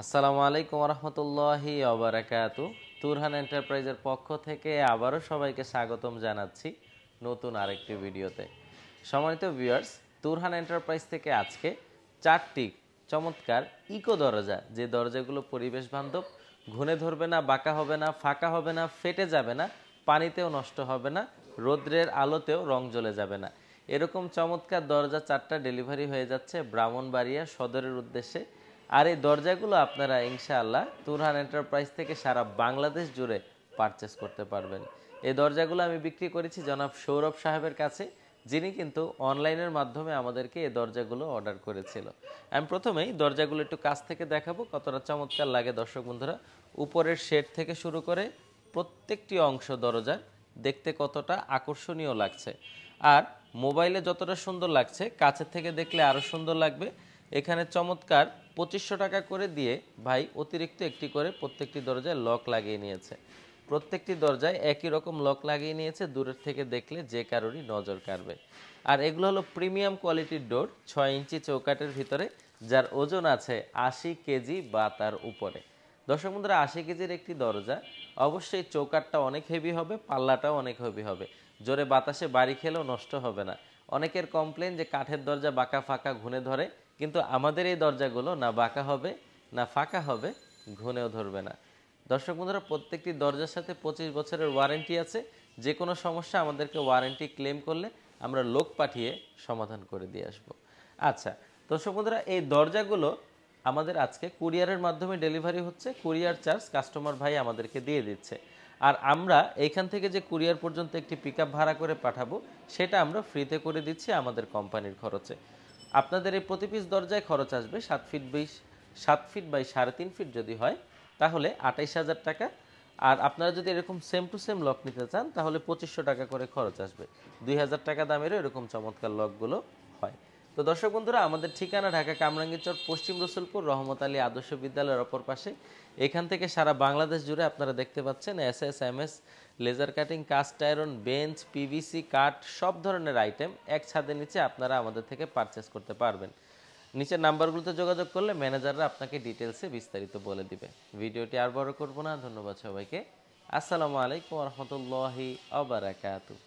আসসালামু আলাইকুম রহমতুল্লাহি ওবারাকাতু। তুরহান এন্টারপ্রাইজের পক্ষ থেকে আবারও সবাইকে স্বাগতম জানাচ্ছি নতুন আরেকটি ভিডিওতে। সম্মানিত ভিউয়ার্স, তুরহান এন্টারপ্রাইজ থেকে আজকে 4টি চমৎকার ইকো দরজা, যে দরজাগুলো পরিবেশ বান্ধব, ঘুণে ধরবে না, বাঁকা হবে না, ফাঁকা হবে না, ফেটে যাবে না, পানিতেও নষ্ট হবে না, রৌদ্রের আলোতেও রং জ্বলে যাবে না, এরকম চমৎকার দরজা 4টা ডেলিভারি হয়ে যাচ্ছে ব্রাহ্মণবাড়িয়া সদরের উদ্দেশ্যে। আর এই দরজাগুলো আপনারা ইনশাআল্লাহ তুরহান এন্টারপ্রাইজ থেকে সারা বাংলাদেশ জুড়ে পারচেস করতে পারবেন। এই দরজাগুলো আমি বিক্রি করেছি জনাব সৌরভ সাহেবের কাছে, যিনি কিন্তু অনলাইনের মাধ্যমে আমাদেরকে এই দরজাগুলো অর্ডার করেছিল। আমি প্রথমেই দরজাগুলো একটু কাছ থেকে দেখাবো কতটা চমৎকার লাগে দর্শক বন্ধুরা। উপরের শেড থেকে শুরু করে প্রত্যেকটি অংশ দরজার দেখতে কতটা আকর্ষণীয় লাগছে, আর মোবাইলে যতটা সুন্দর লাগছে কাছের থেকে দেখলে আরও সুন্দর লাগবে। এখানে চমৎকার 2500 টাকা করে দিয়ে ভাই অতিরিক্ত একটি করে প্রত্যেকটি দরজায় লক লাগিয়ে নিয়েছে। প্রত্যেকটি দরজায় একই রকম লক লাগিয়ে নিয়েছে, দূরের থেকে দেখলে যে কারোরই নজর কাড়বে। আর এগুলো হলো প্রিমিয়াম কোয়ালিটির ডোর, 6 ইঞ্চি চৌকাটের ভিতরে, যার ওজন আছে 80 কেজি বা তার উপরে। দর্শক বন্ধুরা, 80 কেজির একটি দরজা, অবশ্যই চৌকাটটা অনেক হেভি হবে, পাল্লাটাও অনেক হেভি হবে, জোরে বাতাসে বাড়ি খেলেও নষ্ট হবে না। অনেকের কমপ্লেন যে কাঠের দরজা বাঁকা ফাঁকা ঘুণে ধরে, কিন্তু আমাদের এই দরজাগুলো না বাঁকা হবে না ফাঁকা হবে, ঘুণেও ধরবে না। দর্শক বন্ধুরা, প্রত্যেকটি দরজার সাথে 25 বছরের ওয়ারেন্টি আছে। যে কোনো সমস্যা আমাদেরকে ওয়ারেন্টি ক্লেম করলে আমরা লোক পাঠিয়ে সমাধান করে দিয়ে আসবো। আচ্ছা দর্শক বন্ধুরা, এই দরজাগুলো আমাদের আজকে কুরিয়ারের মাধ্যমে ডেলিভারি হচ্ছে। কুরিয়ার চার্জ কাস্টমার ভাই আমাদেরকে দিয়ে দিচ্ছে, আর আমরা এইখান থেকে যে কুরিয়ার পর্যন্ত একটি পিকআপ ভাড়া করে পাঠাবো সেটা আমরা ফ্রিতে করে দিচ্ছি আমাদের কোম্পানির খরচে। আপনাদের এই প্রতি পিস দরজায় খরচ আসবে 7 ফিট বাই 3.5 ফিট যদি হয় তাহলে 28,000 টাকা। আর আপনারা যদি এরকম সেম টু সেম লক নিতে চান তাহলে 2500 টাকা করে খরচ আসবে। 2000 টাকা দামেরও এরকম চমৎকার লকগুলো হয়। তো দর্শক বন্ধুরা, আমাদের ঠিকানা ঢাকা কামরাঙ্গীরচর পশ্চিম রসুলপুর রহমত আলী আদর্শ বিদ্যালয়ের অপর পাশে। এখান থেকে সারা বাংলাদেশ জুড়ে আপনারা দেখতে পাচ্ছেন SS MS, laser cutting, cast iron, bench, PVC, কাঠ, সব ধরনের আইটেম এক ছাদের নিচে আপনারা আমাদের থেকে পারচেস করতে পারবেন। নিচের নাম্বারগুলোতে যোগাযোগ করলে ম্যানেজাররা আপনাকে ডিটেলসে বিস্তারিত বলে দিবে। ভিডিওটি আর বড় করব না, ধন্যবাদ সবাইকে। আসসালামু আলাইকুম রহমতুল্লাহি ওয়া বারাকাতুহু।